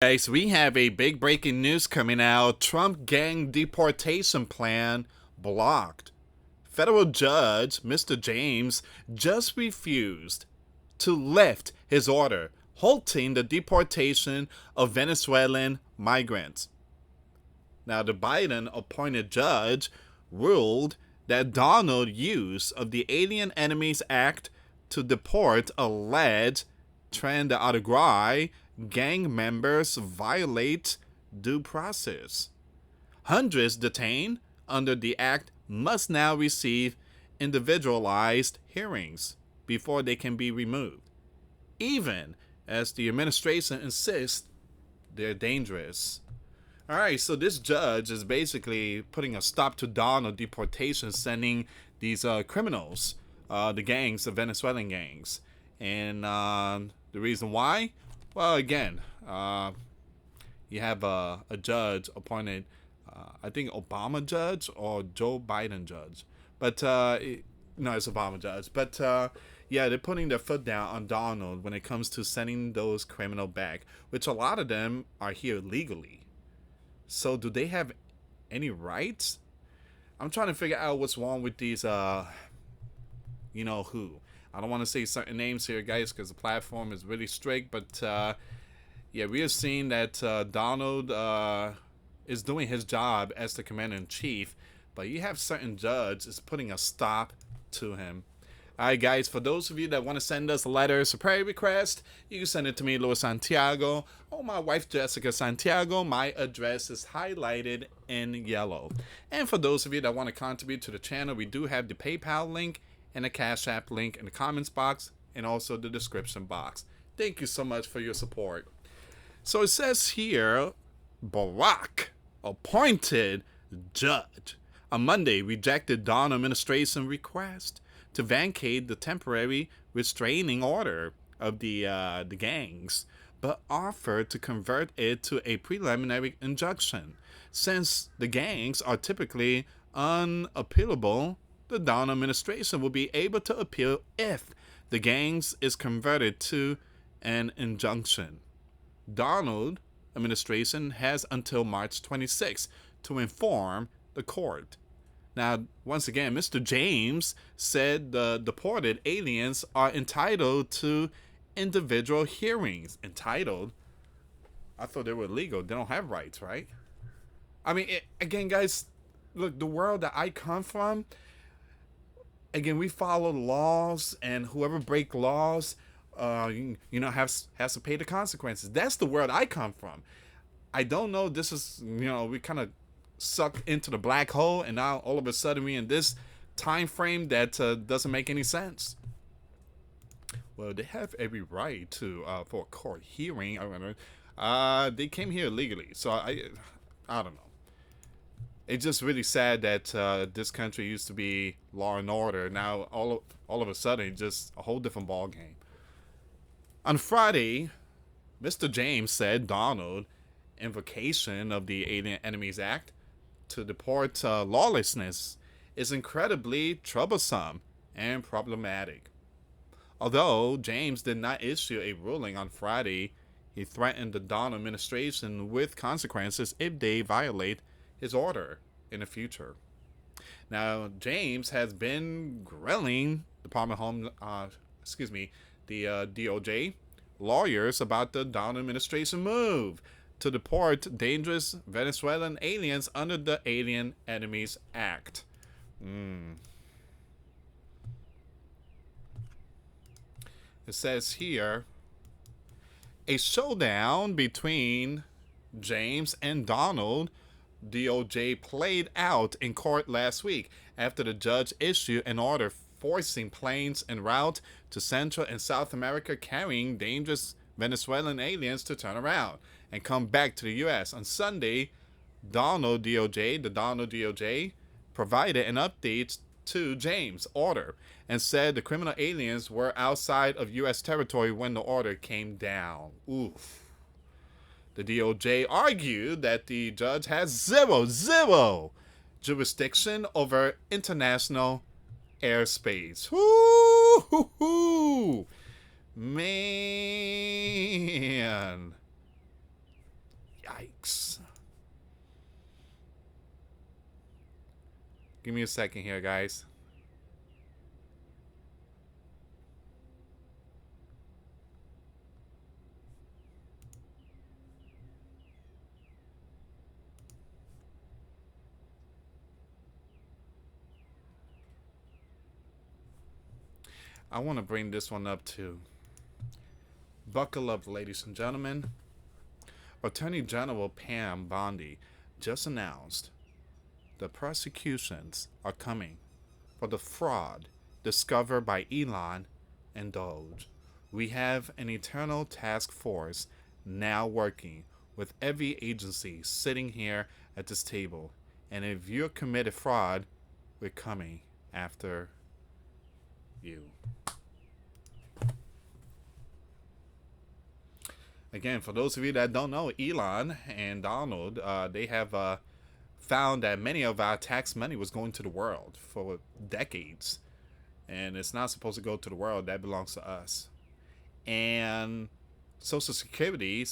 Guys, we have a big breaking news coming out. Trump gang deportation plan blocked. Federal judge Mr. James just refused to lift his order, halting the deportation of Venezuelan migrants. Now, the Biden appointed judge ruled that Donald's use of the Alien Enemies Act to deport alleged Santiago gang members violate due process. Hundreds detained under the act must now receive individualized hearings before they can be removed, even as the administration insists they're dangerous. All right, so this judge is basically putting a stop to Donald deportation, sending these criminals, the gangs, the Venezuelan gangs. And the reason why? Well, again, you have a judge appointed, I think Obama judge or Joe Biden judge. But, no, it's Obama judge. But, yeah, they're putting their foot down on Donald when it comes to sending those criminals back, which a lot of them are here legally. So do they have any rights? I'm trying to figure out what's wrong with these, you know who. I don't want to say certain names here, guys, because the platform is really strict. But, yeah, we have seen that Donald is doing his job as the commander-in-chief. But you have certain judges putting a stop to him. All right, guys, for those of you that want to send us letters or prayer request, you can send it to me, US Santiago, or my wife, Jessica Santiago. My address is highlighted in yellow. And for those of you that want to contribute to the channel, we do have the PayPal link and the Cash App link in the comments box and also the description box. Thank you so much for your support. So it says here, Barack, appointed judge, on Monday rejected Donald administration request to vacate the temporary restraining order of the gangs, but offered to convert it to a preliminary injunction. Since the gangs are typically unappealable, the Donald administration will be able to appeal if the gangs is converted to an injunction. Donald administration has until March 26 to inform the court. Now, once again, Mr. James said the deported aliens are entitled to individual hearings. Entitled? I thought they were legal. They don't have rights, right? I mean, again, guys, look, the world that I come from, again, we follow laws, and whoever break laws, has to pay the consequences. That's the world I come from. I don't know. This is, we kind of sucked into the black hole, and now all of a sudden we in this time frame that doesn't make any sense. Well, they have every right to for a court hearing. I remember they came here legally, so I don't know. It's just really sad that this country used to be law and order. Now all of a sudden, just a whole different ball game. On Friday, Mr. James said Donald invocation of the Alien Enemies Act to deport lawlessness is incredibly troublesome and problematic. Although James did not issue a ruling on Friday, he threatened the Donald administration with consequences if they violate his order in the future. Now, James has been grilling Department of Home, the DOJ lawyers about the Donald administration move to deport dangerous Venezuelan aliens under the Alien Enemies Act. It says here, a showdown between James and Donald DOJ played out in court last week after the judge issued an order forcing planes en route to Central and South America carrying dangerous Venezuelan aliens to turn around and come back to the U.S. On Sunday, the Donald DOJ provided an update to James' order and said the criminal aliens were outside of U.S. territory when the order came down. Oof. The DOJ argued that the judge has zero jurisdiction over international airspace. Woo-hoo-hoo. Man. Yikes. Give me a second here, guys. I want to bring this one up too. Buckle up, ladies and gentlemen. Attorney General Pam Bondi just announced the prosecutions are coming for the fraud discovered by Elon and Doge. We have an internal task force now working with every agency sitting here at this table. And if you committed fraud, we're coming after you. Again, for those of you that don't know, Elon and Donald, they have found that many of our tax money was going to the world for decades. And it's not supposed to go to the world. That belongs to us. And Social Security,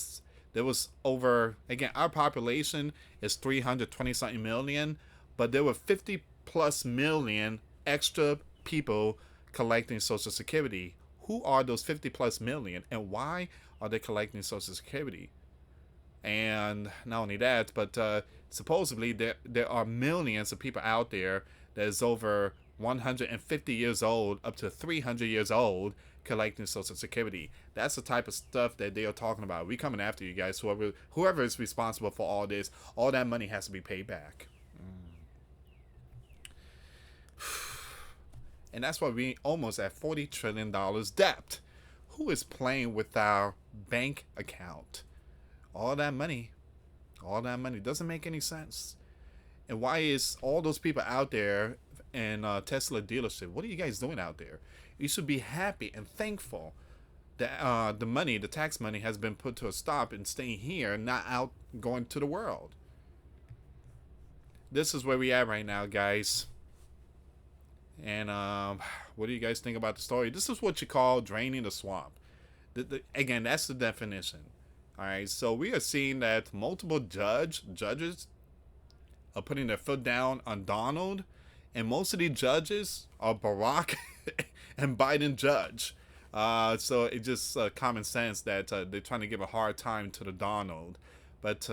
there was over, again, our population is 320 something million, but there were 50 plus million extra people collecting Social Security. Who are those 50 plus million, and why are they collecting Social Security? And not only that, but supposedly there are millions of people out there that is over 150 years old up to 300 years old collecting Social Security. That's the type of stuff that they are talking about. We coming after you guys. Whoever is responsible for all this, all that money has to be paid back. And that's why we almost at $40 trillion debt. Who is playing with our bank account? All that money doesn't make any sense. And why is all those people out there in Tesla dealership? What are you guys doing out there? You should be happy and thankful that the tax money has been put to a stop and staying here, not out going to the world. This is where we at right now, guys. And what do you guys think about the story? This is what you call draining the swamp. Again, that's the definition. All right, so we are seeing that multiple judges are putting their foot down on Donald, and most of the judges are Barack and Biden judge. So it's just common sense that they're trying to give a hard time to the Donald. But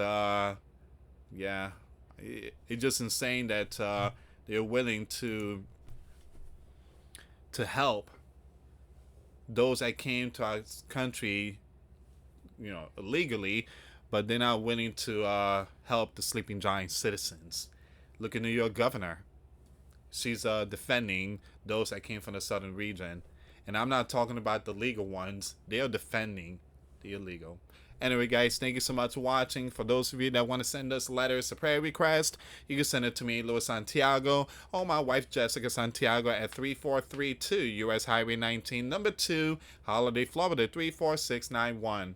yeah, it's just insane that they're willing to help those that came to our country, illegally, but they're not willing to help the sleeping giant citizens. Look at New York governor. She's defending those that came from the southern region. And I'm not talking about the legal ones. They are defending the illegal. Anyway, guys, thank you so much for watching. For those of you that want to send us letters or prayer request, you can send it to me, US Santiago, or my wife, Jessica Santiago, at 3432 US Highway 19, number 2, Holiday, Florida, 34691.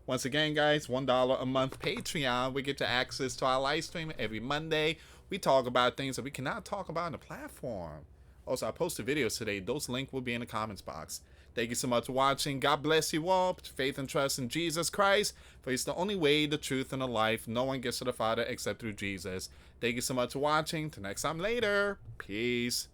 Once again, guys, $1 a month Patreon. We get to access to our live stream every Monday. We talk about things that we cannot talk about on the platform. Also, I posted videos today. Those links will be in the comments box. Thank you so much for watching. God bless you all. Put faith and trust in Jesus Christ, for He's the only way, the truth, and the life. No one gets to the Father except through Jesus. Thank you so much for watching. Till next time later. Peace.